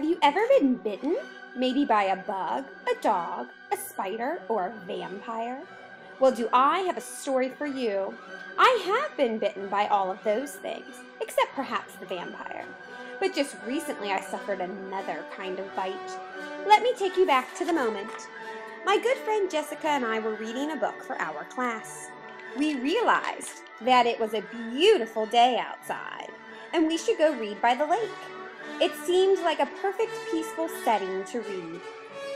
Have you ever been bitten? Maybe by a bug, a dog, a spider, or a vampire? Well, do I have a story for you? I have been bitten by all of those things, except perhaps the vampire. But just recently I suffered another kind of bite. Let me take you back to the moment. My good friend Jessica and I were reading a book for our class. We realized that it was a beautiful day outside, and we should go read by the lake. It seemed like a perfect peaceful setting to read.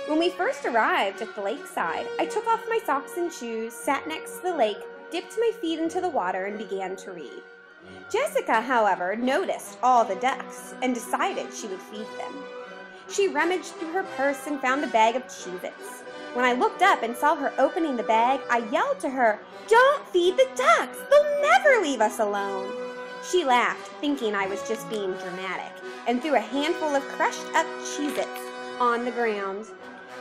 When we first arrived at the lakeside, I took off my socks and shoes, sat next to the lake, dipped my feet into the water, and began to read. Jessica, however, noticed all the ducks and decided she would feed them. She rummaged through her purse and found a bag of Cheez-Its. When I looked up and saw her opening the bag, I yelled to her, "Don't feed the ducks! They'll never leave us alone!" She laughed, thinking I was just being dramatic, and threw a handful of crushed up Cheez-Its on the ground.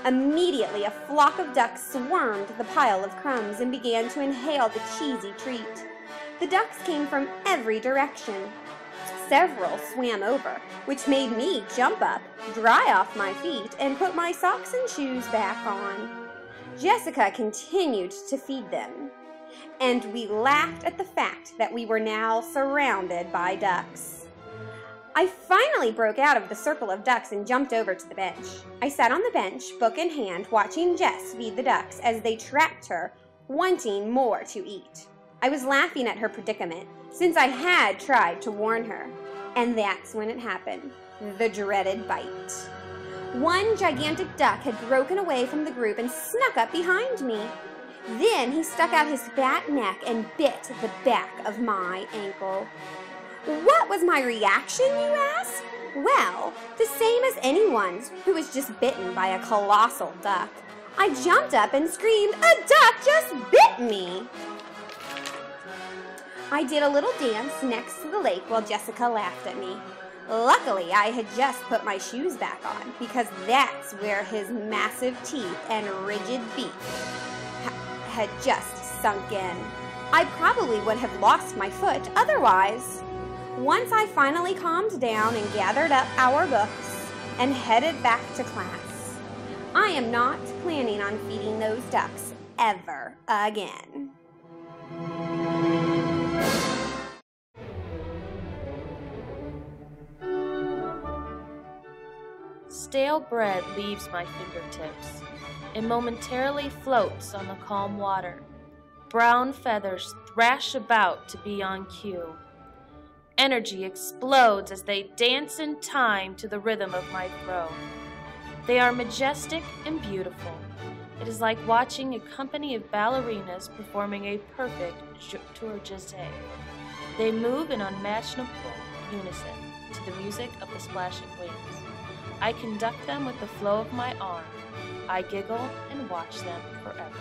Immediately, a flock of ducks swarmed the pile of crumbs and began to inhale the cheesy treat. The ducks came from every direction. Several swam over, which made me jump up, dry off my feet, and put my socks and shoes back on. Jessica continued to feed them, and we laughed at the fact that we were now surrounded by ducks. I finally broke out of the circle of ducks and jumped over to the bench. I sat on the bench, book in hand, watching Jess feed the ducks as they tracked her, wanting more to eat. I was laughing at her predicament, since I had tried to warn her. And that's when it happened, the dreaded bite. One gigantic duck had broken away from the group and snuck up behind me. Then he stuck out his fat neck and bit the back of my ankle. What was my reaction, you ask? Well, the same as anyone's who was just bitten by a colossal duck. I jumped up and screamed, "A duck just bit me!" I did a little dance next to the lake while Jessica laughed at me. Luckily, I had just put my shoes back on, because that's where his massive teeth and rigid beak had just sunk in. I probably would have lost my foot otherwise. Once I finally calmed down and gathered up our books and headed back to class, I am not planning on feeding those ducks ever again. Stale bread leaves my fingertips. It momentarily floats on the calm water. Brown feathers thrash about to be on cue. Energy explodes as they dance in time to the rhythm of my throw. They are majestic and beautiful. It is like watching a company of ballerinas performing a perfect tour jeté. They move in unmatchable unison to the music of the splashing wings. I conduct them with the flow of my arm. I giggle and watch them forever.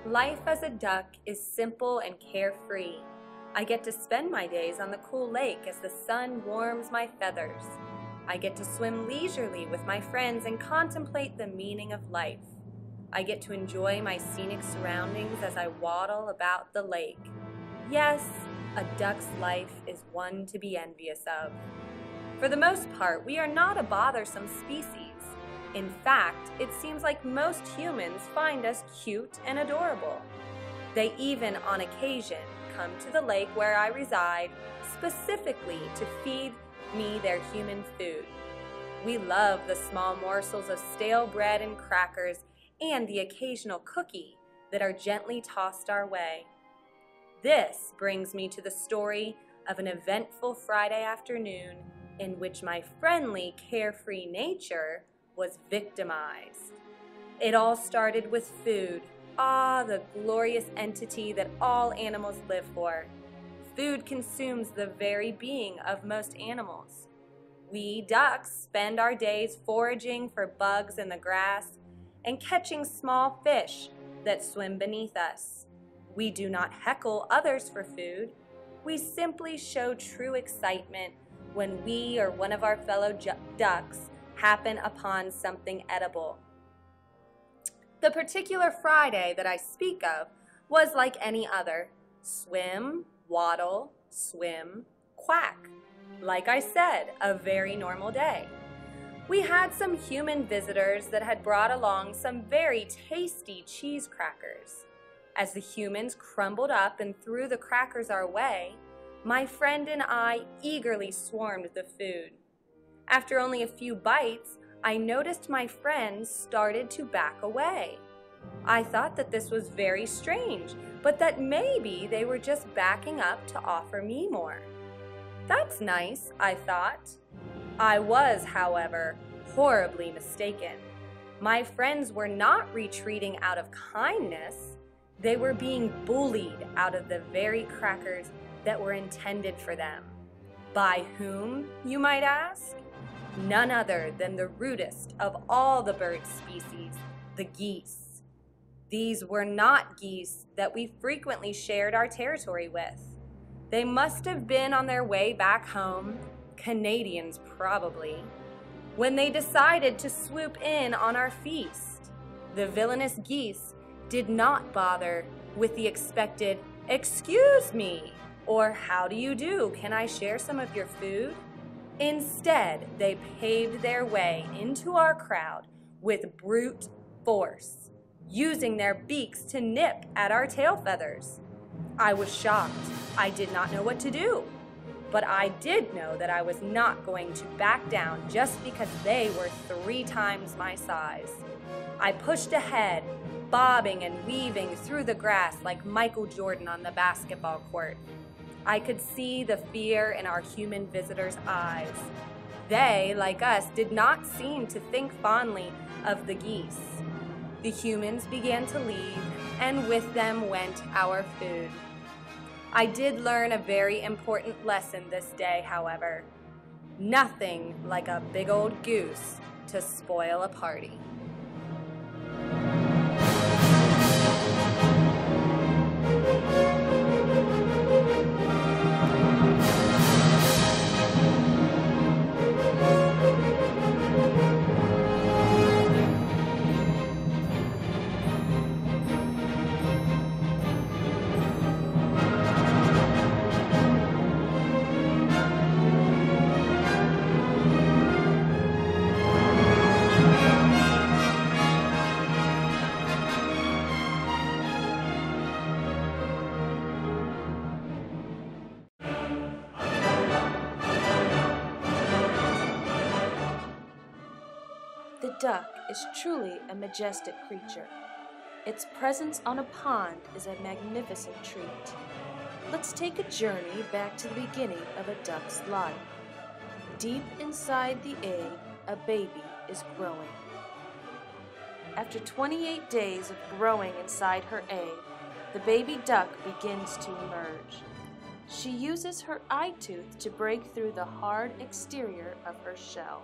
Life as a duck is simple and carefree. I get to spend my days on the cool lake as the sun warms my feathers. I get to swim leisurely with my friends and contemplate the meaning of life. I get to enjoy my scenic surroundings as I waddle about the lake. Yes, a duck's life is one to be envious of. For the most part, we are not a bothersome species. In fact, it seems like most humans find us cute and adorable. They even, on occasion, come to the lake where I reside specifically to feed me their human food. We love the small morsels of stale bread and crackers and the occasional cookie that are gently tossed our way. This brings me to the story of an eventful Friday afternoon in which my friendly, carefree nature was victimized. It all started with food. Ah, the glorious entity that all animals live for. Food consumes the very being of most animals. We ducks spend our days foraging for bugs in the grass and catching small fish that swim beneath us. We do not heckle others for food. We simply show true excitement when we or one of our fellow ducks happen upon something edible. The particular Friday that I speak of was like any other. Swim, waddle, swim, quack. Like I said, a very normal day. We had some human visitors that had brought along some very tasty cheese crackers. As the humans crumbled up and threw the crackers our way, my friend and I eagerly swarmed the food. After only a few bites, I noticed my friends started to back away. I thought that this was very strange, but that maybe they were just backing up to offer me more. That's nice, I thought. I was, however, horribly mistaken. My friends were not retreating out of kindness. They were being bullied out of the very crackers that were intended for them. By whom, you might ask? None other than the rudest of all the bird species, the geese. These were not geese that we frequently shared our territory with. They must have been on their way back home, Canadians probably, when they decided to swoop in on our feast. The villainous geese did not bother with the expected, "Excuse me," or "How do you do? Can I share some of your food?" Instead, they paved their way into our crowd with brute force, using their beaks to nip at our tail feathers. I was shocked. I did not know what to do. But I did know that I was not going to back down just because they were 3 times my size. I pushed ahead, bobbing and weaving through the grass like Michael Jordan on the basketball court. I could see the fear in our human visitors' eyes. They, like us, did not seem to think fondly of the geese. The humans began to leave, and with them went our food. I did learn a very important lesson this day, however. Nothing like a big old goose to spoil a party. The duck is truly a majestic creature. Its presence on a pond is a magnificent treat. Let's take a journey back to the beginning of a duck's life. Deep inside the egg, a baby is growing. After 28 days of growing inside her egg, the baby duck begins to emerge. She uses her eye tooth to break through the hard exterior of her shell.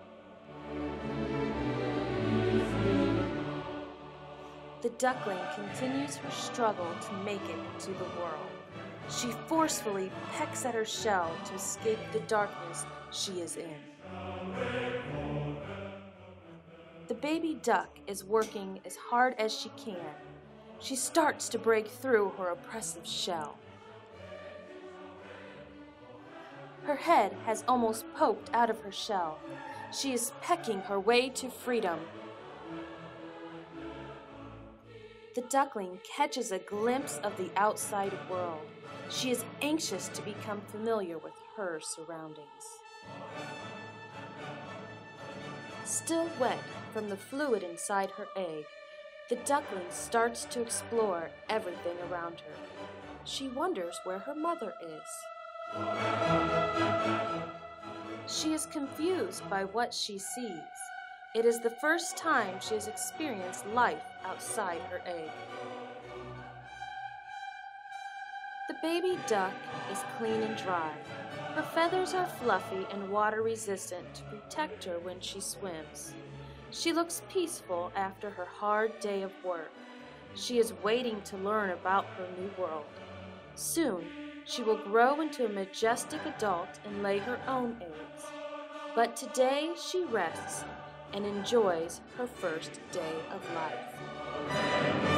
The duckling continues her struggle to make it into the world. She forcefully pecks at her shell to escape the darkness she is in. The baby duck is working as hard as she can. She starts to break through her oppressive shell. Her head has almost poked out of her shell. She is pecking her way to freedom. The duckling catches a glimpse of the outside world. She is anxious to become familiar with her surroundings. Still wet from the fluid inside her egg, the duckling starts to explore everything around her. She wonders where her mother is. She is confused by what she sees. It is the first time she has experienced life outside her egg. The baby duck is clean and dry. Her feathers are fluffy and water-resistant to protect her when she swims. She looks peaceful after her hard day of work. She is waiting to learn about her new world. Soon, she will grow into a majestic adult and lay her own eggs. But today she rests and enjoys her first day of life.